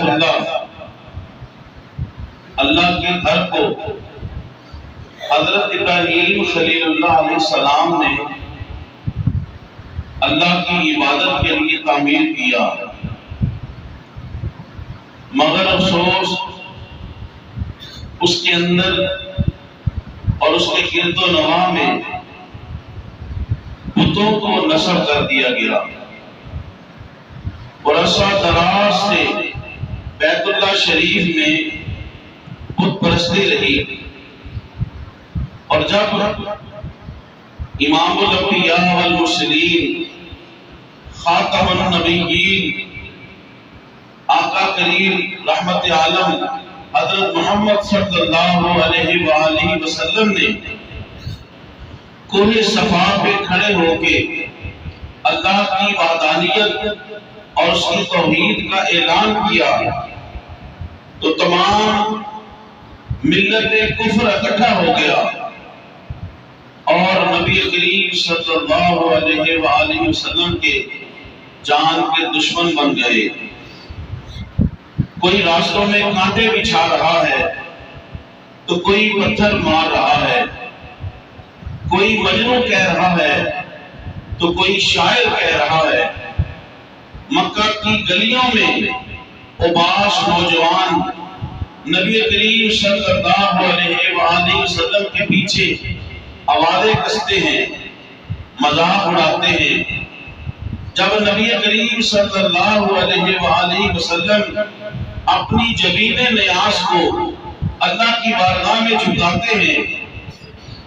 بیت اللہ کے گھر کو حضرت ابراہیم خلیل اللہ علیہ السلام نے اللہ کی عبادت کے لیے تعمیر کیا، مگر افسوس اس کے اندر اور اس کے گرد و نواح میں بتوں کو نصب کر دیا گیا، اور عرصہ دراز سے بیت اللہ شریف میں بت پرستی رہی۔ اور جب امام الانبیاء والمرسلین خاتم النبیین آقا کریم رحمت عالم حضرت محمد صلی اللہ علیہ وآلہ وسلم نے کوہ صفا پہ کھڑے ہو کے اللہ کی وحدانیت اور اس کی توحید کا اعلان کیا تو تمام ملت کفر اکٹھا ہو گیا اور نبی کریم صلی اللہ علیہ وآلہ وسلم کے جان کے دشمن بن گئے۔ کوئی راستوں میں کانٹے بچھا رہا ہے تو کوئی پتھر مار رہا ہے، کوئی مجنوں کہہ رہا ہے تو کوئی شاعر کہہ رہا ہے۔ مکہ کی گلیوں میں اوباش نوجوان نبی کریم صلی اللہ علیہ وآلہ وسلم کے پیچھے آوازیں کستے ہیں، مذاق اڑاتے ہیں۔ جب نبی کریم صلی اللہ علیہ وآلہ وسلم اپنی جبین نیاز کو اللہ کی بارگاہ میں جھکاتے ہیں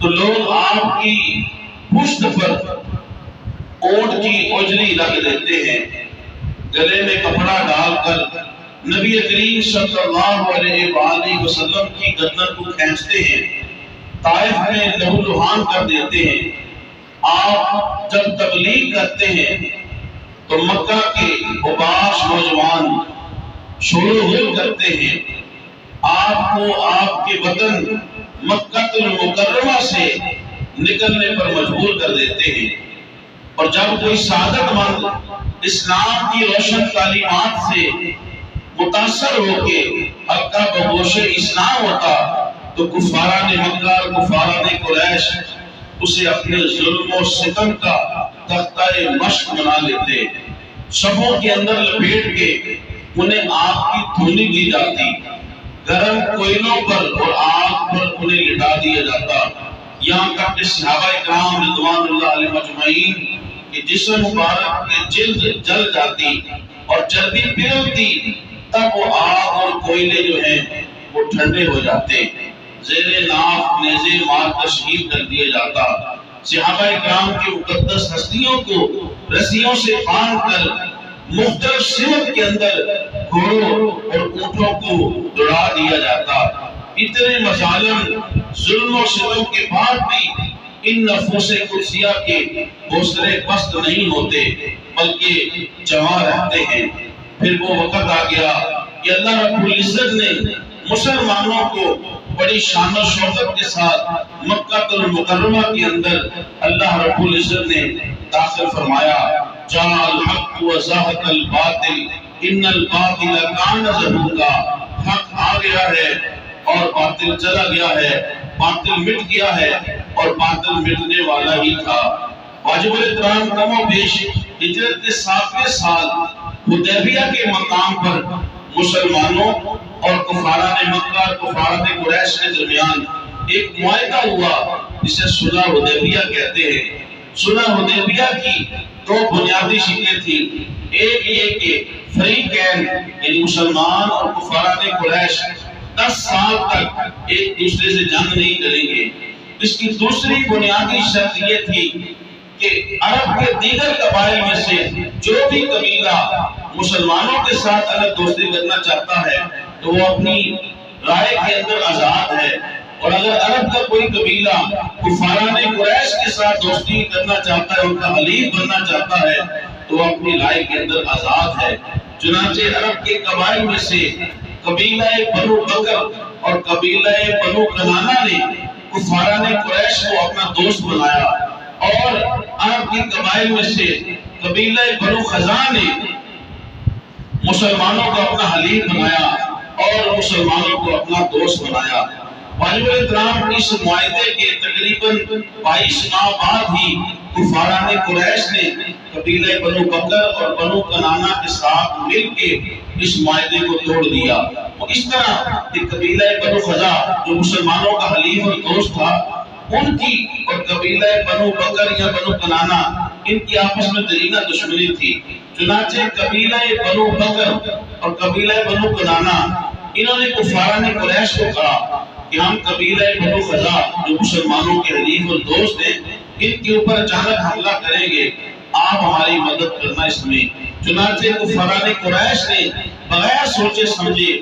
تو لوگ آپ کی پشت پر اونٹ کی اجلی رکھ دیتے ہیں، گلے میں کپڑا ڈال کر نبی کریم صلی اللہ علیہ وآلہ وسلم کی گردن کو کھینچتے ہیں، طائف میں لہو لہان کر دیتے ہیں۔ آپ جب تبلیغ کرتے ہیں تو مکہ کے اوباش نوجوان شور و غل کرتے ہیں، آپ کو آپ کے وطن مکہ المکرمہ سے نکلنے پر مجبور کر دیتے ہیں۔ اور جب کوئی سعادت مند اسلام کی روشن تعلیمات سے متاثر ہو کے حلقہ بگوش اسلام ہوتا تو کفاران مکہ اور کفاران قریش اسے اپنے ظلم و ستم کا تختہ مشق بنا لیتے، شبوں کے اندر لپیٹ کے انہیں آگ کی دھونی دی جاتی، گرم کوئلوں پر اور آگ پر انہیں لٹا دیا جاتا، یہاں تک کہ صحابہ اکرام رضوان اللہ علیہ مجمعین کہ جسم مبارک کے جلد جل جاتی اور چربی پگھلتی، تب وہ آگ اور کوئلے جو ہیں وہ ٹھنڈے ہو جاتے، زیر ناف نیزے مار کر شہید کر دیا جاتا۔ صحابہ اکرام کی مقدس ہستیوں کو رسیوں سے باندھ کر مختلف سمت کے اندر گھوڑوں اور اونٹوں کو دوڑا دیا جاتا۔ اتنے مظالم ظلم و ستم کے بعد بھی ان نفوس قدسیہ کے حوصلے پست نہیں ہوتے بلکہ جمع رہتے ہیں۔ پھر وہ وقت آ گیا کہ اللہ رب العزت نے مسلمانوں کو بڑی شان و شوکت کے ساتھ مکہ المکرمہ کے اندر اللہ رب العزت نے داخل فرمایا، جاء الحق وزهق الباطل ان الباطل کان زہوقا، حق آ گیا ہے اور باطل چلا گیا ہے، باطل مٹ گیا ہے اور باطل مٹنے والا ہی تھا۔ واجب الاحترام کم و بیش ہجرت کے 7ویں سال حدیبیہ کے مقام پر مسلمانوں اور کفاران مکہ اور کفاران قریش کے درمیان ایک معاہدہ ہوا جسے صلح حدیبیہ کہتے ہیں۔ صلح حدیبیہ کی دو بنیادی شکلیں تھیں، ایک یہ کہ فریقین یعنی مسلمان اور کفاران قریش 10 سال تک ایک دوسرے سے جنگ نہیں کریں گے۔ اس کی دوسری بنیادی شرط یہ تھی کہ عرب کے دیگر قبائل میں سے جو بھی قبیلہ مسلمانوں کے ساتھ اگر دوستی کرنا چاہتا ہے تو وہ اپنی رائے کے اندر آزاد ہے، اور اگر عرب کا کوئی قبیلہ کفاران قریش کے ساتھ دوستی کرنا چاہتا ہے، ان کا حلیف بننا چاہتا ہے تو وہ اپنی رائے کے اندر آزاد ہے۔ چنانچہ عرب کے قبائل میں سے قبیلہ بنو بکر اور قبیلہ بنو کنانہ نے کفاران قریش کو اپنا دوست بنایا، اور عرب کے قبائل میں سے قبیلہ بنو خزاع نے مسلمانوں کو اپنا حلیف بنایا اور مسلمانوں کو اپنا دوست بنایا۔ واجب احترام اس معاہدے کے تقریباً 22 ماہ بعد ہی کفاران قریش نے قبیلہ بنو بکر اور بنو کنانہ کے ساتھ مل کے اس معاہدے کو توڑ دیا۔ اور اس طرح کہ قبیلہ بنو خزاع جو مسلمانوں کا حلیف اور دوست تھا، ان کی اور قبیلہ بنو بکر یا بنو کنانہ ان کی آپس میں درینہ دشمنی تھی۔ چنانچہ قبیلہ بنو بکر اور قبیلہ بنو کنانہ انہوں نے کفاران قریش کو کہا کہ ہم قبیلہ بنو خزاع جو مسلمانوں کے حلیف اور دوست ہیں، ان کے اوپر اچانک حملہ کریں گے، آپ ہماری مدد کرنا اس میں۔ چنانچہ کفاران قریش نے بغیر سوچے سمجھے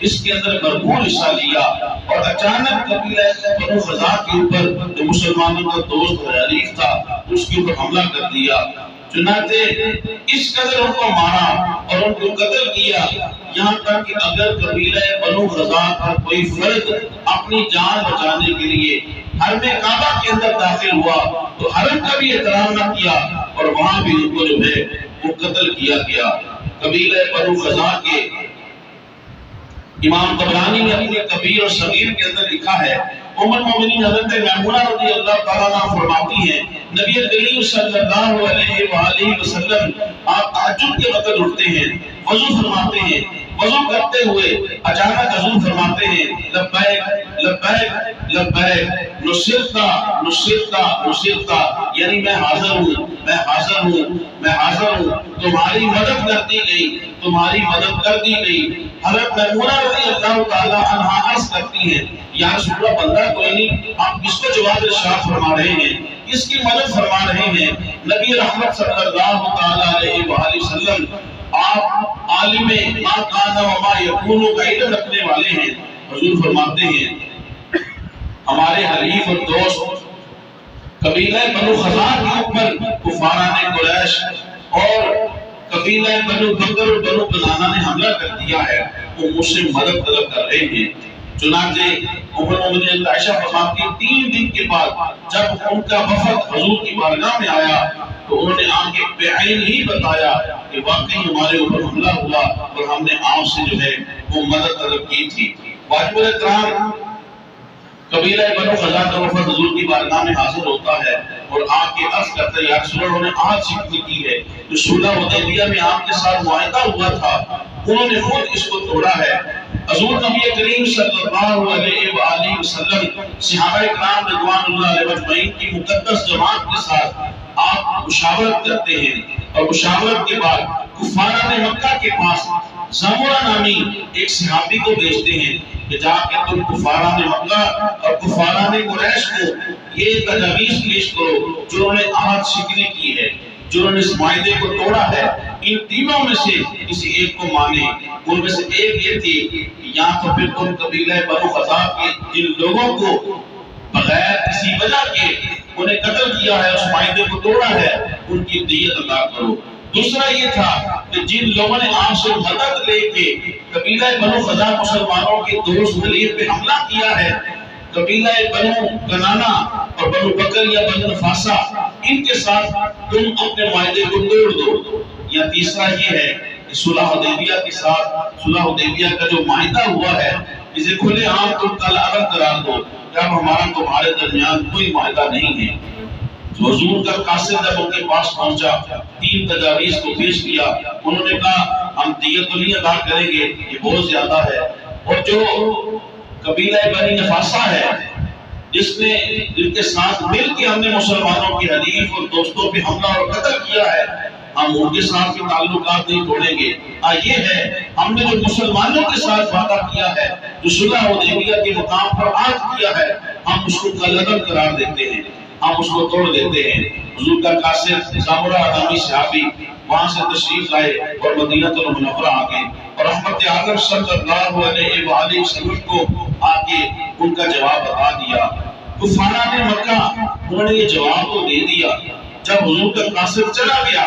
اس کے اندر بھرپور حصہ لیا اور اچانک قبیلہ بنو خزاع کے اوپر جو مسلمانوں کا دوست اور حلیف تھا اس کے اوپر حملہ کر دیا۔ چنانچہ اس قدر ان کو مارا اور ان کو قتل کیا، یہاں تک کہ اگر قبیلہ بنو خزاع کا کوئی فرد اپنی جان بچانے کے لیے حرم کعبہ کے اندر داخل ہوا تو حرم کا بھی احترام نہ کیا اور وہاں بھی ان کو جو ہے وہ قتل کیا گیا۔ قبیلہ بنو خزاع کے امام طبرانی نے اپنے کبیر اور صغیر کے اندر لکھا ہے، ام المومنین حضرت میمونہ رضی اللہ تعالیٰ عنہ فرماتی ہیں نبی کریم صلی اللہ علیہ وآلہ وسلم آپ تہجد کے وقت اٹھتے ہیں، وضو فرماتے ہیں، وضو کرتے ہوئے اچانک حضور فرماتے ہیں لبیک لبیک لبیک نصرتا نصرتا نصرتا، یعنی میں حاضر ہوں میں حاضر ہوں میں حاضر ہوں، تمہاری مدد کر دی گئی تمہاری مدد کر دی گئی۔ حضرت میمونہ رضی اللہ تعالیٰ عنہ عرض کرتی ہیں یا رسول اللہ بندہ کوئی نہیں، آپ کس کو جواب ارشاد فرما رہے ہیں، کس کی مدد فرما رہے ہیں؟ نبی رحمت صلی اللہ تعالیٰ علیہ وآلہ وسلم آپ عالم ما کان و ما یکون کا علم رکھنے والے ہیں۔ حضور فرماتے ہیں ہمارے حلیف اور دوست قبیلہ بنو خزاع کے اوپر کفاران قریش اور قبیلہ بنو بکر اور بنو کنانہ نے حملہ کر دیا ہے، وہ مجھ سے مدد طلب کر رہے ہیں۔ چنانچہ ام المومنین عائشہ فرماتی ہیں 3 دن کے بعد جب ان کا وفد حضور کی بارگاہ میں آیا تو انہوں نے آنکھ بعین ہی بتایا کہ واقعی ہمارے اوپر حملہ ہوا اور ہم نے آپ سے جو ہے وہ مدد طلب کی تھی۔ واجب الاحترام قبیلہ بنو خزاع کا وفد حضور کی بارگاہ میں حاضر ہوتا ہے اور آپ کے عرض کرتے ہیں یا رسول اللہ نے آج شکل کی ہے جو صلح حدیبیہ میں آپ کے ساتھ معاہدہ ہوا تھا انہوں نے خود اس کو توڑا ہے۔ حضور نبی کریم صلی اللہ علیہ وآلہ وسلم صحابہ کرام رضوان اللہ علیہ اجمعین کی مقدس جماعت کے ساتھ آپ مشاورت کرتے ہیں اور مشاورت کے بعد کفاران مکہ کے پاس زمرہ نامی ایک صحابی کو بھیجتے ہیں کہ جا کے تم کفاران مکہ اور کفاران قریش کو یہ تجاویز پیش کرو جو انہوں نے عہد شکنی کی ہے، جو انہوں نے اس معاہدے کو توڑا ہے، ان تینوں میں سے کسی ایک کو مانے۔ ان میں سے ایک یہ تھی کہ یا تو پھر تم قبیلہ بنو خزاع کے جن لوگوں کو بغیر کسی وجہ کے انہیں قتل کیا ہے، اس معاہدے کو توڑا ہے، ان کی دیت ادا کرو۔ دوسرا یہ تھا کہ جن لوگوں نے آپ سے مدد لے کے قبیلہ بنو خزاع مسلمانوں کے دوست حلیف پہ حملہ کیا ہے، قبیلہ بنو کنانہ اور بنو بکر یا بنو نفاسہ، ان کے ساتھ تم اپنے معاہدے کو توڑ دو۔ یا تیسرا یہ ہے کہ صلح حدیبیہ کے ساتھ صلح حدیبیہ کا جو معاہدہ ہوا ہے اسے کھلے عام تم کل عمل قرار دو کہ اب ہمارا تمہارے درمیان کوئی معاہدہ نہیں ہے۔ حضور کا قاصد جب ان کے پاس پہنچا 3 تجاویز کو پیش کیا، انہوں نے کہا ہم دیت تو نہیں ادا کریں گے، یہ بہت زیادہ ہے، اور جو قبیلہ بنی نفاسہ ہے جس نے جن کے ساتھ مل کے ہم نے مسلمانوں کے حلیف اور دوستوں پہ حملہ اور قتل کیا ہے، ہم ان کے ساتھ بھی تعلقات نہیں توڑیں گے۔ یہ ہے ہم نے جو مسلمانوں کے ساتھ وعدہ کیا ہے، جو صلح حدیبیہ کے مقام پر عہد کیا ہے، ہم اس کو کالعدم قرار دیتے ہیں، ہم اس کو توڑ دیتے ہیں۔ حضور کا قاصد زمرہ نامی صحابی وہاں سے تشریف لائے اور مدینہ المنورہ آ گئے اور رحمت عالم صلی اللہ علیہ وآلہ وسلم کو آ کے ان کا جواب بتا دیا۔ کفاران مکہ انہوں نے یہ جواب تو دے دیا، جب حضور کا قاصد چلا گیا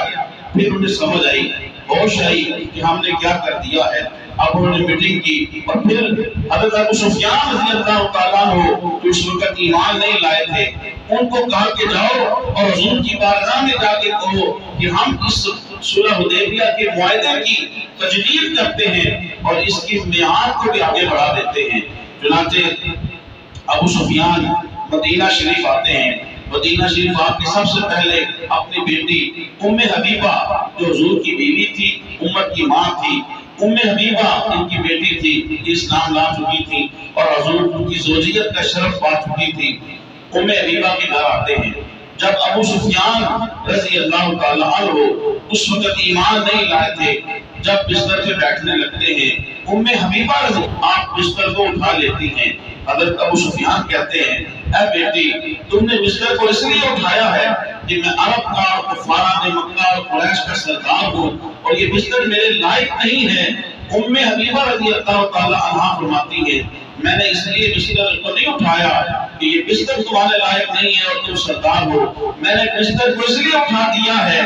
پھر انہیں سمجھ آئی، ہوش آئی کہ ہم نے کیا کر دیا ہے۔ اب انہوں نے میٹنگ کی اور پھر حضرت ابو سفیان رضی اللہ تعالیٰ عنہ جو اس وقت ایمان نہیں لائے تھے ان کو کہا کہ جاؤ اور حضور کی بارگاہ میں جا کے کہو کہ ہم اس صلح حدیبیہ کے معاہدے کی تجدید کرتے ہیں اور اس کی میعاد کو بھی آگے بڑھا دیتے ہیں۔ چنانچہ ابو سفیان مدینہ شریف آتے ہیں۔ مدینہ شریف آپ کے سب سے پہلے اپنی بیٹی ام حبیبہ جو حضور کی بیوی تھی، امت کی ماں تھی، ام حبیبہ ان کی بیٹی تھی، اسلام لا چکی تھی اور حضور کی زوجیت کا شرف پا چکی تھی، ام حبیبہ کے گھر آتے ہیں۔ جب ابو سفیان رضی اللہ تعالیٰ عنہ اس وقت ایمان نہیں لائے تھے، جب بستر پہ بیٹھنے لگتے ہیں، ام حبیبہ رضی آپ بستر کو اٹھا لیتی ہیں۔ حضرت ابو سفیان کہتے ہیں اے بیٹی تم نے بستر کو اس لیے اٹھایا ہے کہ میں عرب کا اور کفاران مکہ اور قریش کا سردار ہوں اور یہ بستر میرے لائق نہیں ہے۔ ام حبیبہ رضی اللہ تعالیٰ عنہ فرماتی ہے میں نے اس لیے بستر کو نہیں اٹھایا کہ یہ بستر تمہارے لائق نہیں ہے اور تم سردار ہو، میں نے بستر کو اس لیے اٹھا دیا ہے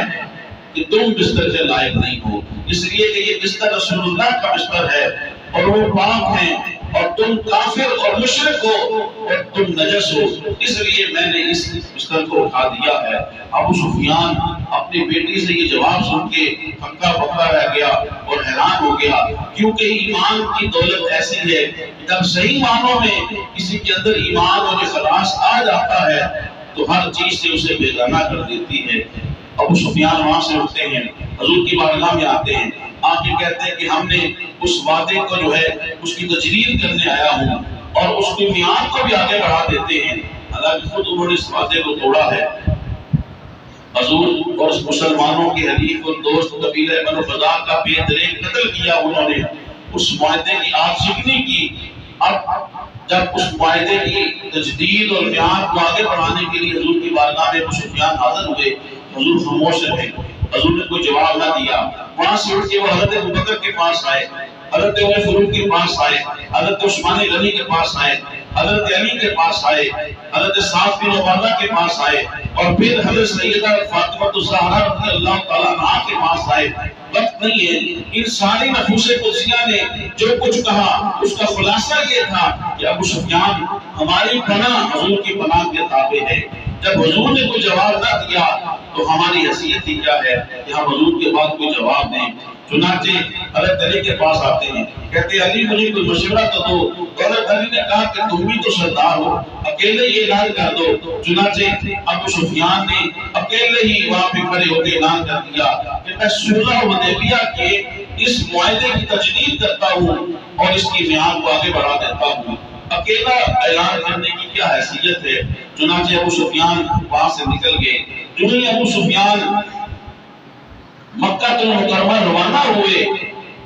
کہ تم بستر کے لائق نہیں ہو، اس لیے کہ یہ بستر رسول اللہ کا بستر ہے اور وہ پاک ہیں اور تم کافر اور مشرک ہو اور تم نجس ہو، اس لیے میں نے اس بستر کو اٹھا دیا ہے۔ ابو سفیان اپنی بیٹی سے یہ جواب سن کے ہکا بکا رہ گیا اور حیران ہو گیا، کیونکہ ایمان کی دولت ایسی ہے جب صحیح معنوں میں کسی کے اندر ایمان اور اخلاص آ جاتا ہے تو ہر چیز سے اسے بیگانہ کر دیتی ہے۔ ابو سفیان وہاں سے اٹھتے ہیں، حضور کی بارگاہ میں آتے ہیں، آپ یہ کہتے ہیں کہ ہم نے اس وعدے کو جو ہے اس کی تجدید کرنے آیا ہوں اور اس کی میعاد کو بھی آگے بڑھا دیتے ہیں، حالانکہ خود انہوں نے اس وعدے کو توڑا ہے۔ حضور اور مسلمانوں کے حلیف اور دوست قبیلہ بنو فزار کا بے دریغ قتل کیا انہوں نے، اس معاہدے کی آج شکنی کی۔ اب جب اس معاہدے کی تجدید اور میعاد کو آگے بڑھانے کے لیے حضور کی بارگاہ میں ابو سفیان حاضر ہوئے، حضور خاموش رہے، حضور نے کوئی جواب نہ دیا۔ وہاں سے اٹھ کے وہ حضرت ابوبکر کے پاس آئے، حضرت عمر فاروق کے پاس آئے، حضرت عثمان غنی کے پاس آئے، حضرت علی کے پاس آئے، حضرت سعد بن عبادہ کے پاس آئے اور پھر حضرت سیدہ فاطمہ الزہرا رضی اللہ تعالیٰ عنہا کے پاس آئے۔ وقت نہیں ہے، ان ساری نفوس قدسیہ نے جو کچھ کہا اس کا خلاصہ یہ تھا کہ ابو سفیان ہماری پناہ حضور کی پناہ کے تابع ہے۔ جب حضور نے کوئی جواب نہ دیا تو ہماری حیثیت ہی کیا ہے کہ ہم حضور کے بعد کوئی جواب دیں۔ چنانچہ حضرت علی کے پاس آتے ہیں، کہتے ہیں علی مجھے کوئی مشورہ تو دو۔ حضرت علی نے کہا کہ تم بھی تو سردار ہو، اکیلے یہ اعلان کر دو۔ چنانچہ ابو سفیان نے اکیلے ہی وہاں پہ کھڑے ہو کے اعلان کر دیا کہ میں صلح حدیبیہ کے اس معاہدے کی تجدید کرتا ہوں اور اس کی میعاد کو آگے بڑھا دیتا ہوں۔ اکیلا اعلان کرنے کی کیا حیثیت ہے؟ چنانچہ ابو سفیان وہاں سے نکل گئے۔ جو ہی ابو سفیان مکہ المکرمہ روانہ ہوئے،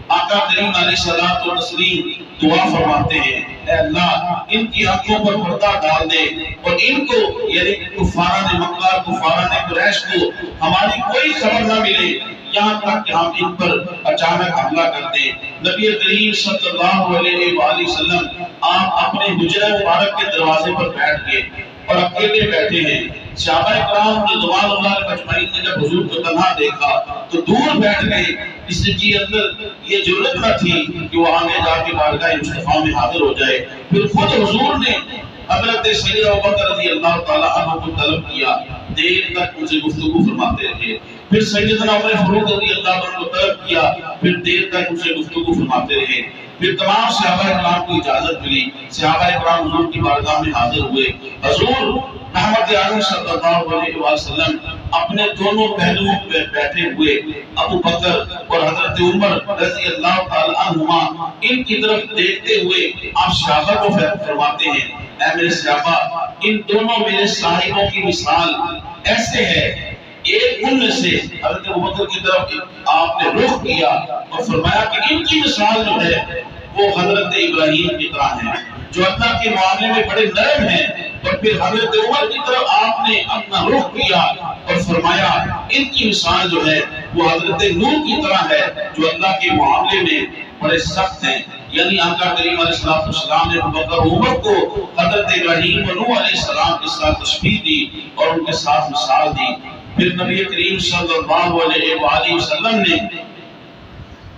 آقا کریم علیہ الصلوۃ والتسلیم دعا فرماتے ہیں اے اللہ ان کی آنکھوں پر پردہ ڈال دے اور ان کو یعنی کفاران مکہ کفاران قریش کو ہماری کوئی خبر نہ ملے یہاں تک کہ ہم ان پر اچانک حملہ کر دیں۔ نبی کریم صلی اللہ علیہ وآلہ وسلم آپ اپنے حجرہ مبارک کے دروازے پر بیٹھ گئے اور اکیلے بیٹھے ہیں۔ صحابہ کرام رضوان اللہ اجمعین نے جب حضور کو تنہا دیکھا تو دور بیٹھ گئے، اس کے اندر یہ جرأت نہ تھی کہ وہ آگے جا کے بارگاہ مصطفیٰ میں حاضر ہو جائے۔ پھر خود حضور نے حضرت سیدنا ابوبکر رضی اللہ تعالیٰ عنہ کو طلب کیا، دیر تک ان سے گفتگو فرماتے رہے۔ پھر سیدنا عمر فاروق رضی اللہ عنہ کو طلب کیا، پھر دیر تک ان سے گفتگو فرماتے رہے۔ پھر تمام صحابہ کرام کو اجازت ملی، صحابہ کرام حضور کی بارگاہ میں حاضر ہوئے۔ حضور محمد عالم صلی اللہ علیہ وسلم اپنے دونوں پہلوؤں پہ بیٹھے ہوئے، ابو بکر اور حضرت عمر رضی اللہ تعالی عنہما ان کی طرف دیکھتے ہوئے آپ صحابہ کو فرماتے ہیں اے میرے صحابہ ان دونوں میرے صاحبوں کی مثال ایسے ہے۔ ایک ان میں سے حضرت ابو بکر کی طرف آپ نے رخ کیا اور فرمایا کہ ان کی مثال جو ہے وہ حضرت ابراہیم کی طرح ہے جو اللہ کے معاملے میں بڑے نرم ہیں، اور پھر حضرت عمر کی طرف آپ نے اپنا رخ کیا اور فرمایا ان کی مثال جو ہے وہ حضرت نوح کی طرح ہے جو اللہ کے معاملے میں بڑے سخت ہیں۔ یعنی آقا کریم علیہ السلام نے ابو بکر عمر کو حضرت ابراہیم اور نوح علیہ السلام کے ساتھ تشبیہ دی اور ان کے ساتھ مثال دی۔ پھر نبی کریم صلی اللہ علیہ وآلہ وسلم نے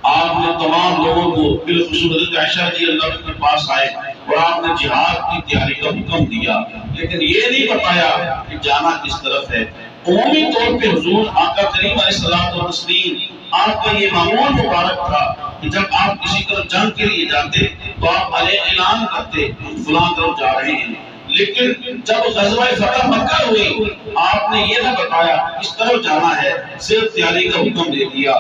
آپ نے تمام لوگوں کو بالخصوص حضرت عائشہ رضی اللہ عنہا کے پاس آئے اور آپ نے جہاد کی تیاری کا حکم دیا، لیکن یہ نہیں بتایا کہ جانا کس طرف ہے۔ عمومی طور پہ حضور آقا کریم علیہ الصلوۃ والتسلیم آپ کا یہ معمول مبارک تھا کہ جب آپ کسی طرف جنگ کے لیے جاتے تو آپ علیہ اعلان کرتے فلاں طرف جا رہے ہیں، لیکن جب غزوہ فتح مکہ ہوئی آپ نے یہ نہ بتایا اس طرف جانا ہے، صرف تیاری کا حکم دے دیا۔